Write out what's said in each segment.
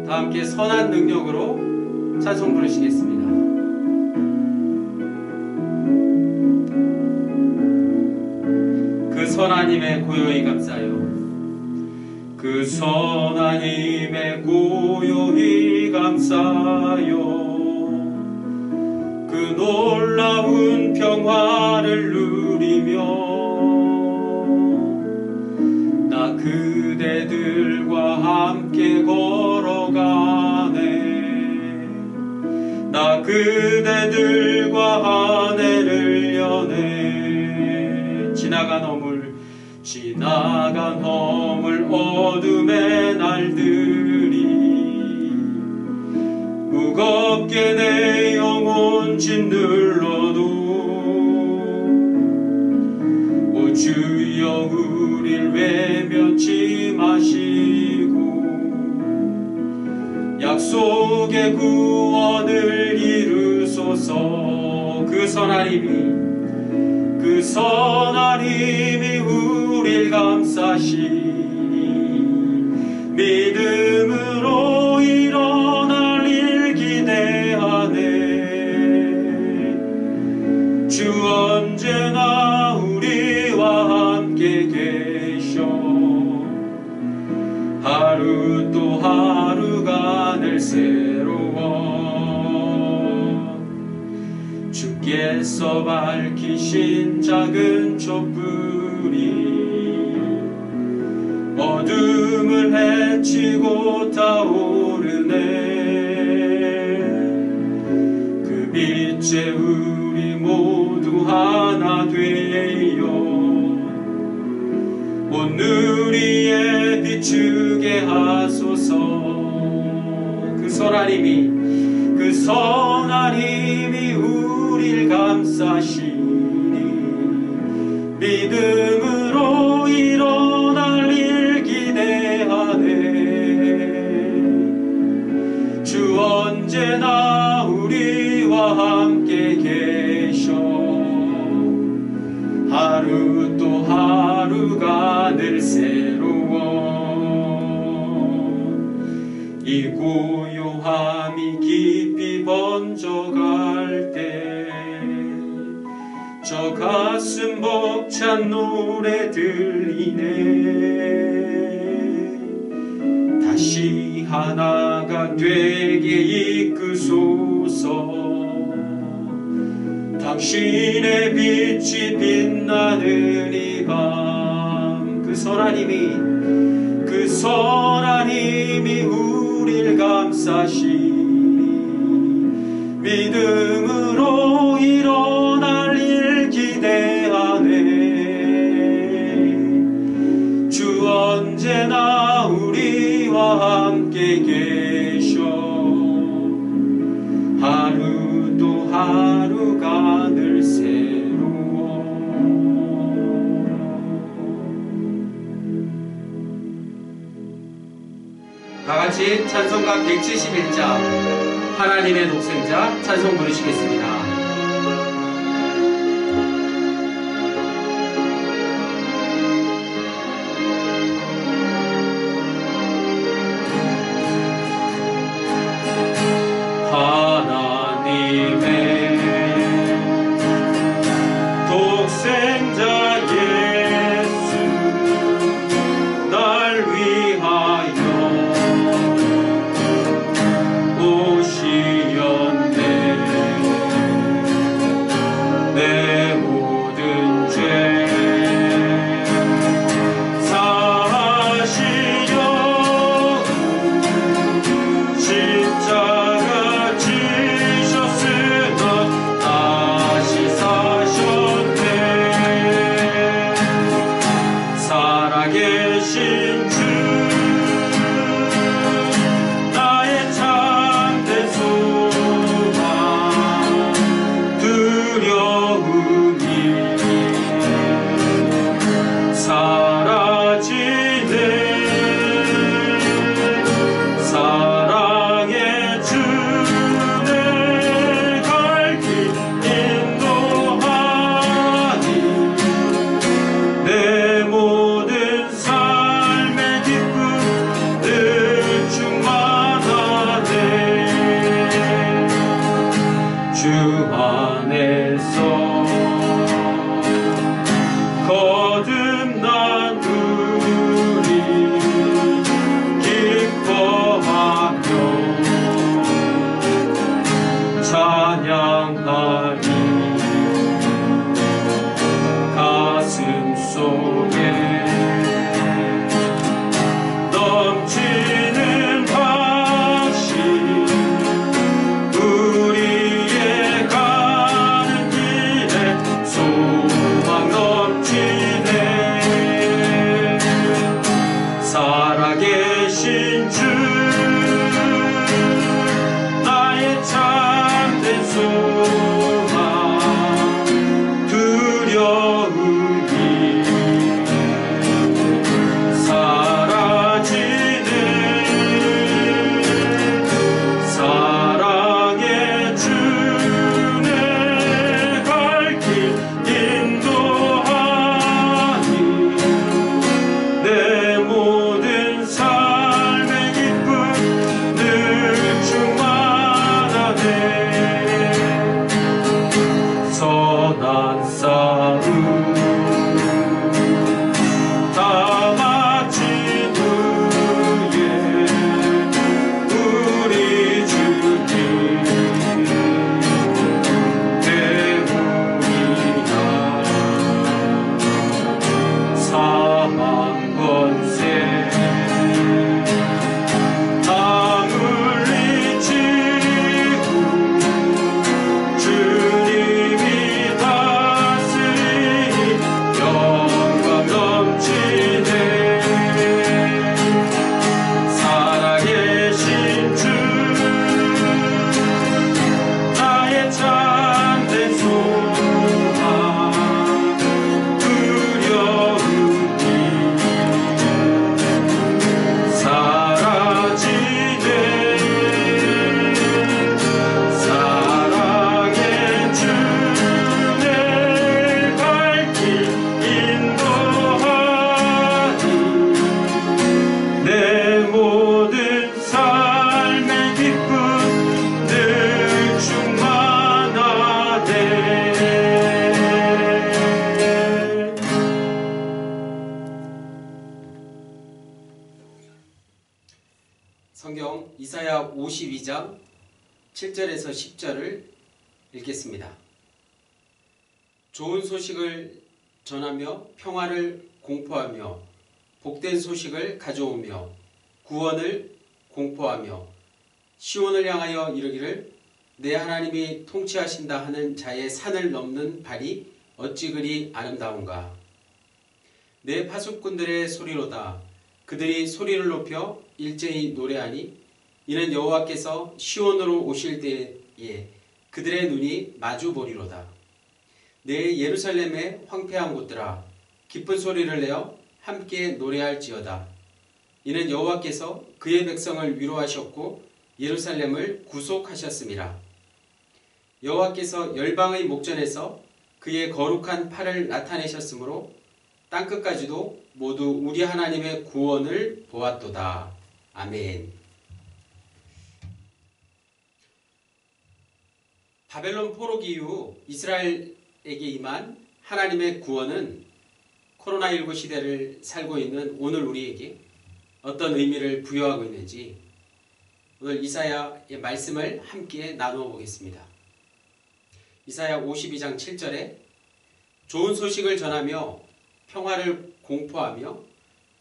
다 함께 선한 능력으로 찬송 부르시겠습니다. 그 선하님의 고요히 감싸요. 그 선하님의 고요히 감싸요. 그 놀라운 평화를 누리며 나 그대들과 함께 걸어가네. 나 그대들과 한 해를 여네. 지나간 허물 어둠의 날들이 무겁게 내 영혼 짓눌러도 오 주여 우릴 외면치 마시고 약속의 구원을 이루소서. 그 선하님이 우릴 감싸시니 믿음으로 일어날 일 기대하네. 주 언제나 우리와 함께 계셔. 하루 또 하루가 늘 새로워. 주께서 밝히신 작은 촛불이 어둠을 헤치고 타오르네. 그 빛에 우리 모두 하나 되어 온 누리에 비추게 하소서. 그 선하님이 우릴 감싸시니 믿음으로 일어날 일 기대하네. 주 언제나 우리와 함께 계셔. 하루 또 하루가 늘 새로워. 이 고요함이 깊이 번져갈 때 저 가슴 벅찬 노래 들리네. 다시 하나가 되게 이끄소서. 당신의 빛이 빛나는 이 밤. 그 선하님이 우릴 감싸시니 믿음으로 일어날 일 기대하네. 주 언제나 우리와 함께 계셔. 하루 또 하루가 늘 새로워. 다같이 찬송가 171장 하나님의 독생자 찬송 부르시겠습니다. 내 모든 삶의 속에 넘치는 확신 우리의 가는 길에 소망 넘치네 살아계신 주 나의 참된 소망 두려움이 사라지는 사랑의 주내 갈 길 인도하니 내 모든 삶의 기쁨 늘 충만하네 선한 싸움 다 마친 후에 우리 주님 배우리라 사망 권세 다 물리치고 주님이 다스리니 영광 넘치네 살아계신 주 나의 참된 소망 두려움이 사라지네 사랑의 주내 갈 길 인도하니 내 모든 삶의 기쁨 늘 충만하네 성경 이사야 52장 7절에서 10절을 읽겠습니다. 좋은 소식을 전하며 평화를 공포하며 복된 소식을 가져오며 구원을 공포하며 시온을 향하여 이르기를 내 하나님이 통치하신다 하는 자의 산을 넘는 발이 어찌 그리 아름다운가. 내 파수꾼들의 소리로다. 그들이 소리를 높여 일제히 노래하니 이는 여호와께서 시온으로 오실 때에 그들의 눈이 마주 보리로다. 내 예루살렘의 황폐한 곳들아 기쁜 소리를 내어 함께 노래할지어다. 이는 여호와께서 그의 백성을 위로하셨고 예루살렘을 구속하셨음이라. 여호와께서 열방의 목전에서 그의 거룩한 팔을 나타내셨으므로 땅끝까지도 모두 우리 하나님의 구원을 보았도다. 아멘. 바벨론 포로 이후 이스라엘에게 임한 하나님의 구원은 코로나19 시대를 살고 있는 오늘 우리에게 어떤 의미를 부여하고 있는지 오늘 이사야의 말씀을 함께 나누어 보겠습니다. 이사야 52장 7절에 좋은 소식을 전하며 평화를 공포하며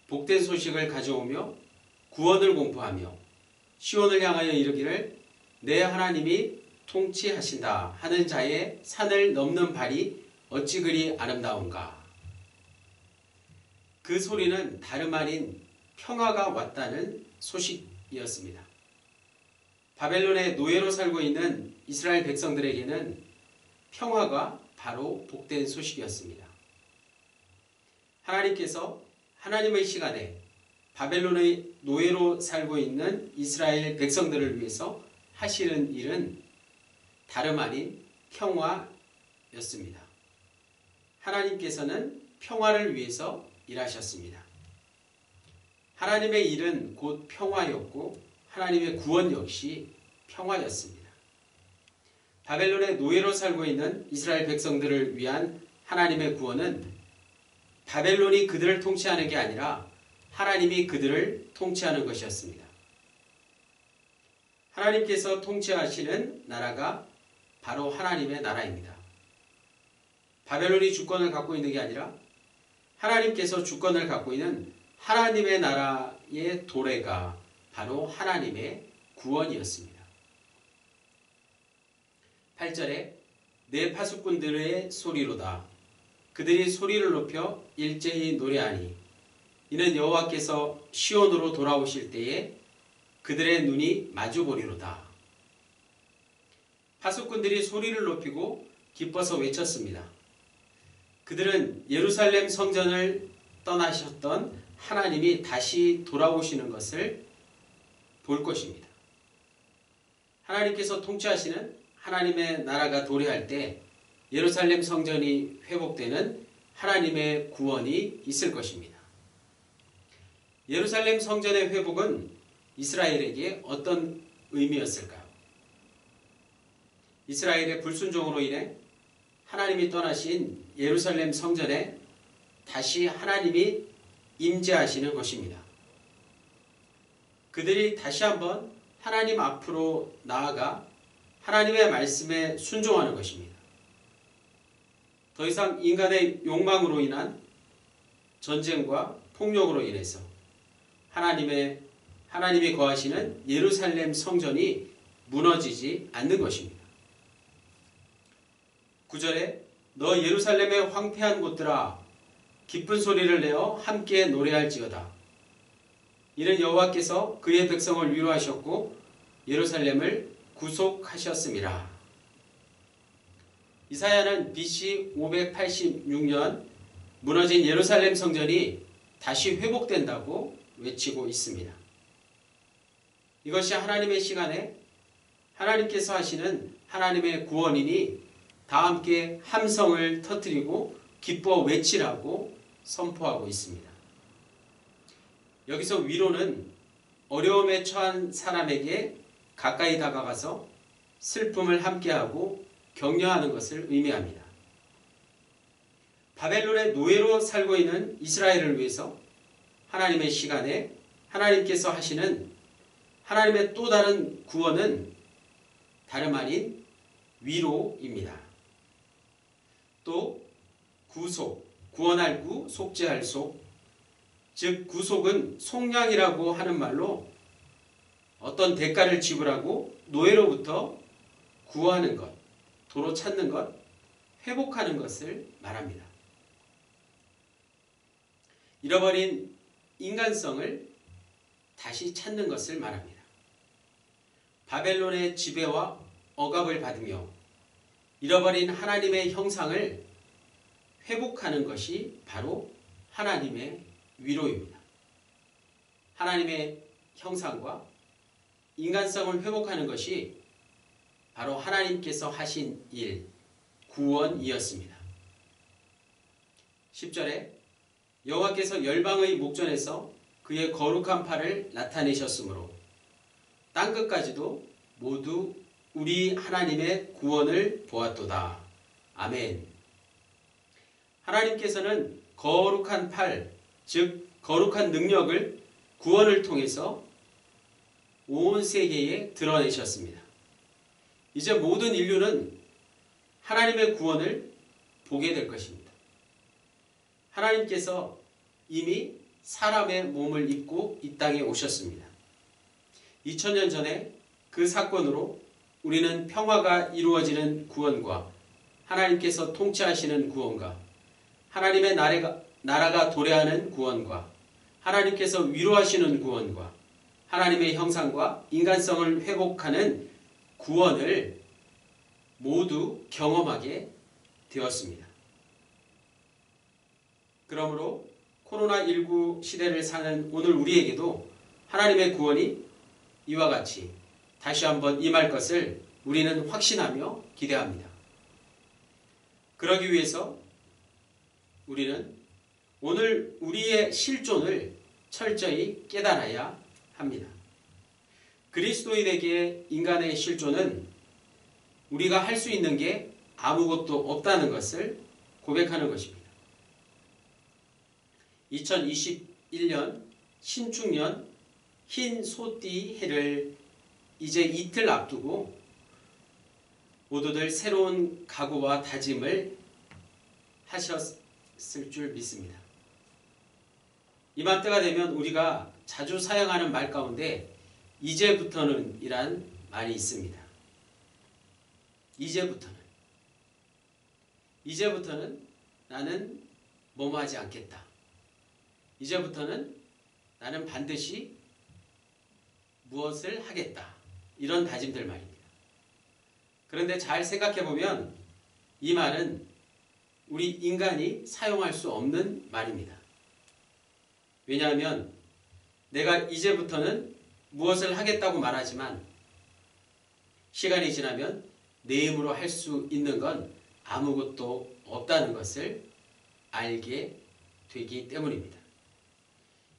복된 소식을 가져오며 구원을 공포하며 시온을 향하여 이르기를 내 하나님이 통치하신다 하는 자의 산을 넘는 발이 어찌 그리 아름다운가. 그 소리는 다름 아닌 평화가 왔다는 소식이었습니다. 바벨론의 노예로 살고 있는 이스라엘 백성들에게는 평화가 바로 복된 소식이었습니다. 하나님께서 하나님의 시간에 바벨론의 노예로 살고 있는 이스라엘 백성들을 위해서 하시는 일은 다름 아닌 평화였습니다. 하나님께서는 평화를 위해서 일하셨습니다. 하나님의 일은 곧 평화였고 하나님의 구원 역시 평화였습니다. 바벨론의 노예로 살고 있는 이스라엘 백성들을 위한 하나님의 구원은 바벨론이 그들을 통치하는 게 아니라 하나님이 그들을 통치하는 것이었습니다. 하나님께서 통치하시는 나라가 바로 하나님의 나라입니다. 바벨론이 주권을 갖고 있는 게 아니라 하나님께서 주권을 갖고 있는 하나님의 나라의 도래가 바로 하나님의 구원이었습니다. 8절에 내 파수꾼들의 소리로다. 그들이 소리를 높여 일제히 노래하니 이는 여호와께서 시온으로 돌아오실 때에 그들의 눈이 마주보리로다. 파수꾼들이 소리를 높이고 기뻐서 외쳤습니다. 그들은 예루살렘 성전을 떠나셨던 하나님이 다시 돌아오시는 것을 볼 것입니다. 하나님께서 통치하시는 하나님의 나라가 도래할 때 예루살렘 성전이 회복되는 하나님의 구원이 있을 것입니다. 예루살렘 성전의 회복은 이스라엘에게 어떤 의미였을까요? 이스라엘의 불순종으로 인해 하나님이 떠나신 예루살렘 성전에 다시 하나님이 임재하시는 것입니다. 그들이 다시 한번 하나님 앞으로 나아가 하나님의 말씀에 순종하는 것입니다. 더 이상 인간의 욕망으로 인한 전쟁과 폭력으로 인해서 하나님이 거하시는 예루살렘 성전이 무너지지 않는 것입니다. 9절에 너 예루살렘의 황폐한 곳들아 기쁜 소리를 내어 함께 노래할지어다. 이는 여호와께서 그의 백성을 위로하셨고 예루살렘을 구속하셨음이라. 이사야는 BC 586년 무너진 예루살렘 성전이 다시 회복된다고 외치고 있습니다. 이것이 하나님의 시간에 하나님께서 하시는 하나님의 구원이니 다 함께 함성을 터뜨리고 기뻐 외치라고 선포하고 있습니다. 여기서 위로는 어려움에 처한 사람에게 가까이 다가가서 슬픔을 함께하고 격려하는 것을 의미합니다. 바벨론의 노예로 살고 있는 이스라엘을 위해서 하나님의 시간에 하나님께서 하시는 하나님의 또 다른 구원은 다름 아닌 위로입니다. 또 구속, 구원할 구, 속죄할 속, 즉 구속은 속량이라고 하는 말로 어떤 대가를 지불하고 노예로부터 구하는 것, 도로 찾는 것, 회복하는 것을 말합니다. 잃어버린 인간성을 다시 찾는 것을 말합니다. 바벨론의 지배와 억압을 받으며 잃어버린 하나님의 형상을 회복하는 것이 바로 하나님의 위로입니다. 하나님의 형상과 인간성을 회복하는 것이 바로 하나님께서 하신 일, 구원이었습니다. 10절에 여호와께서 열방의 목전에서 그의 거룩한 팔을 나타내셨으므로 땅끝까지도 모두 우리 하나님의 구원을 보았도다. 아멘. 하나님께서는 거룩한 팔, 즉 거룩한 능력을 구원을 통해서 온 세계에 드러내셨습니다. 이제 모든 인류는 하나님의 구원을 보게 될 것입니다. 하나님께서 이미 사람의 몸을 입고 이 땅에 오셨습니다. 2000년 전에 그 사건으로 우리는 평화가 이루어지는 구원과 하나님께서 통치하시는 구원과 하나님의 나라가 도래하는 구원과 하나님께서 위로하시는 구원과 하나님의 형상과 인간성을 회복하는 구원을 모두 경험하게 되었습니다. 그러므로 코로나19 시대를 사는 오늘 우리에게도 하나님의 구원이 이와 같이 다시 한번 임할 것을 우리는 확신하며 기대합니다. 그러기 위해서 우리는 오늘 우리의 실존을 철저히 깨달아야 합니다. 그리스도인에게 인간의 실존은 우리가 할 수 있는 게 아무것도 없다는 것을 고백하는 것입니다. 2021년 신축년 흰 소띠 해를 이제 이틀 앞두고 모두들 새로운 각오와 다짐을 하셨을 줄 믿습니다. 이맘때가 되면 우리가 자주 사용하는 말 가운데 이제부터는 이란 말이 있습니다. 이제부터는 나는 뭐뭐 하지 않겠다. 이제부터는 나는 반드시 무엇을 하겠다. 이런 다짐들 말입니다. 그런데 잘 생각해 보면 이 말은 우리 인간이 사용할 수 없는 말입니다. 왜냐하면 내가 이제부터는 무엇을 하겠다고 말하지만 시간이 지나면 내 힘으로 할 수 있는 건 아무것도 없다는 것을 알게 되기 때문입니다.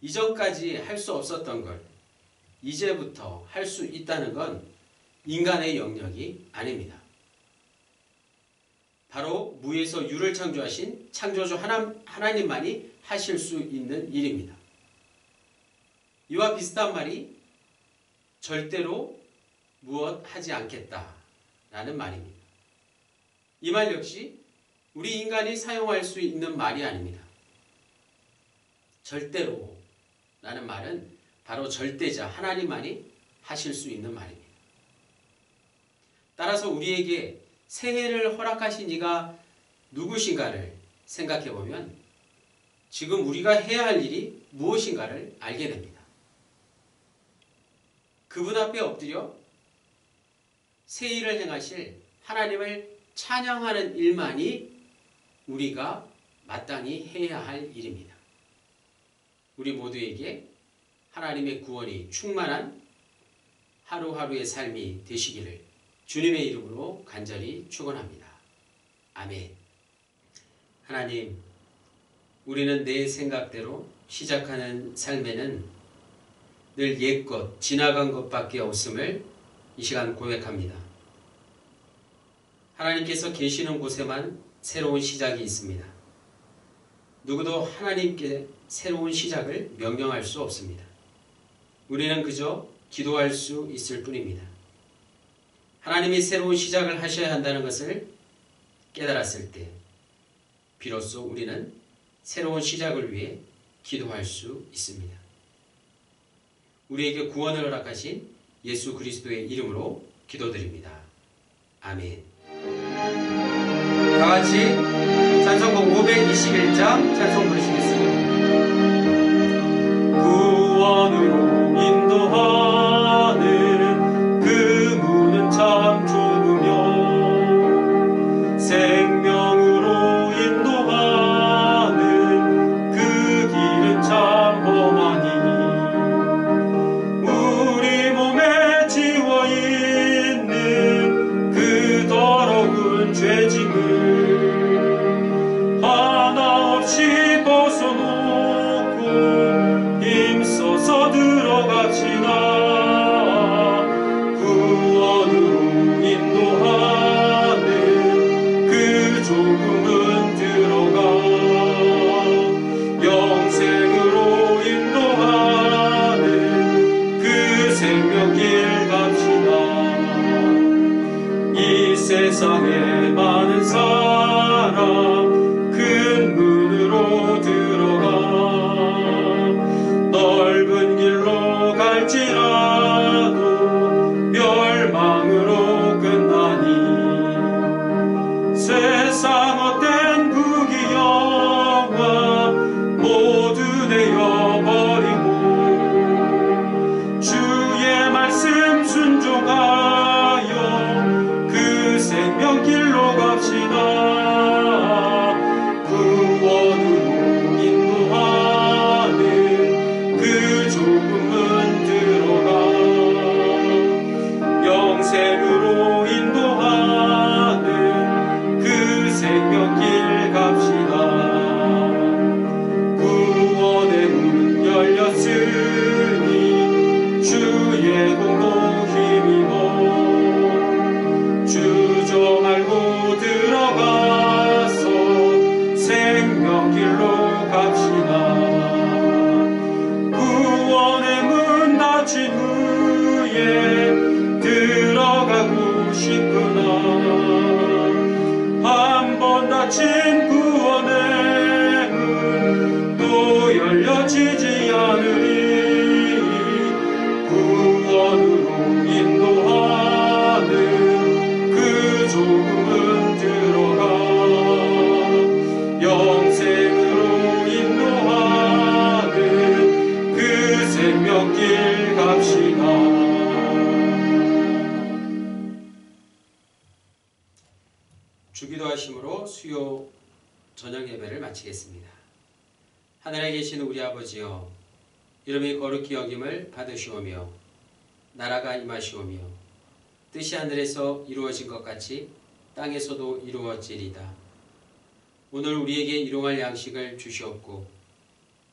이전까지 할 수 없었던 걸 이제부터 할 수 있다는 건 인간의 영역이 아닙니다. 바로 무에서 유를 창조하신 창조주 하나님만이 하실 수 있는 일입니다. 이와 비슷한 말이 절대로 무엇 하지 않겠다라는 말입니다. 이 말 역시 우리 인간이 사용할 수 있는 말이 아닙니다. 절대로 라는 말은 바로 절대자 하나님만이 하실 수 있는 말입니다. 따라서 우리에게 새해를 허락하신 이가 누구신가를 생각해 보면 지금 우리가 해야 할 일이 무엇인가를 알게 됩니다. 그분 앞에 엎드려 새 일을 행하실 하나님을 찬양하는 일만이 우리가 마땅히 해야 할 일입니다. 우리 모두에게 하나님의 구원이 충만한 하루하루의 삶이 되시기를 주님의 이름으로 간절히 축원합니다. 아멘. 하나님, 우리는 내 생각대로 시작하는 삶에는 늘 옛것, 지나간 것밖에 없음을 이 시간 고백합니다. 하나님께서 계시는 곳에만 새로운 시작이 있습니다. 누구도 하나님께 새로운 시작을 명령할 수 없습니다. 우리는 그저 기도할 수 있을 뿐입니다. 하나님이 새로운 시작을 하셔야 한다는 것을 깨달았을 때 비로소 우리는 새로운 시작을 위해 기도할 수 있습니다. 우리에게 구원을 허락하신 예수 그리스도의 이름으로 기도드립니다. 아멘. 다같이 찬송곡 521장 찬송 부르시겠습니다. 구원으로 인도하는 그 문은 참 좁으며 생명으로 인도하는 그 길은 참 험하니 우리 몸에 지워있는 그 더러운 죄짐을 하나 없이 벗어놓고 힘써서 들어갑시다. 구원으로 인도하는 그 좁은 들어가 영생으로 인도하는 그 생명길 갑시다. 이 세상에 많은 사람 큰 문으로 들어가 넓은 길로 갈지라도 멸망으로 끝나니 세상 헛된 부귀영화 모두 내어버리고 주의 말씀 순종하여 그 생명길로 갑시다. 거치지 않으리 구원으로 인도하는 그 조금은 들어가 영생으로 인도하는 그 생명길 갑시다. 주기도하심으로 수요 저녁 예배를 마치겠습니다. 하늘에 계신 우리 아버지여, 이름이 거룩히 여김을 받으시오며 나라가 임하시오며 뜻이 하늘에서 이루어진 것 같이 땅에서도 이루어지리다. 오늘 우리에게 일용할 양식을 주시옵고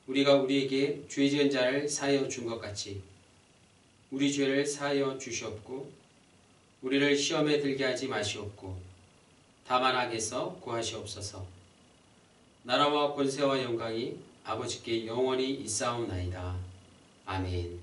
우리가 우리에게 죄 지은 자를 사하여 준 것 같이 우리 죄를 사하여 주시옵고 우리를 시험에 들게 하지 마시옵고 다만 악에서 구하시옵소서. 나라와 권세와 영광이 아버지께 영원히 있사옵나이다. 아멘.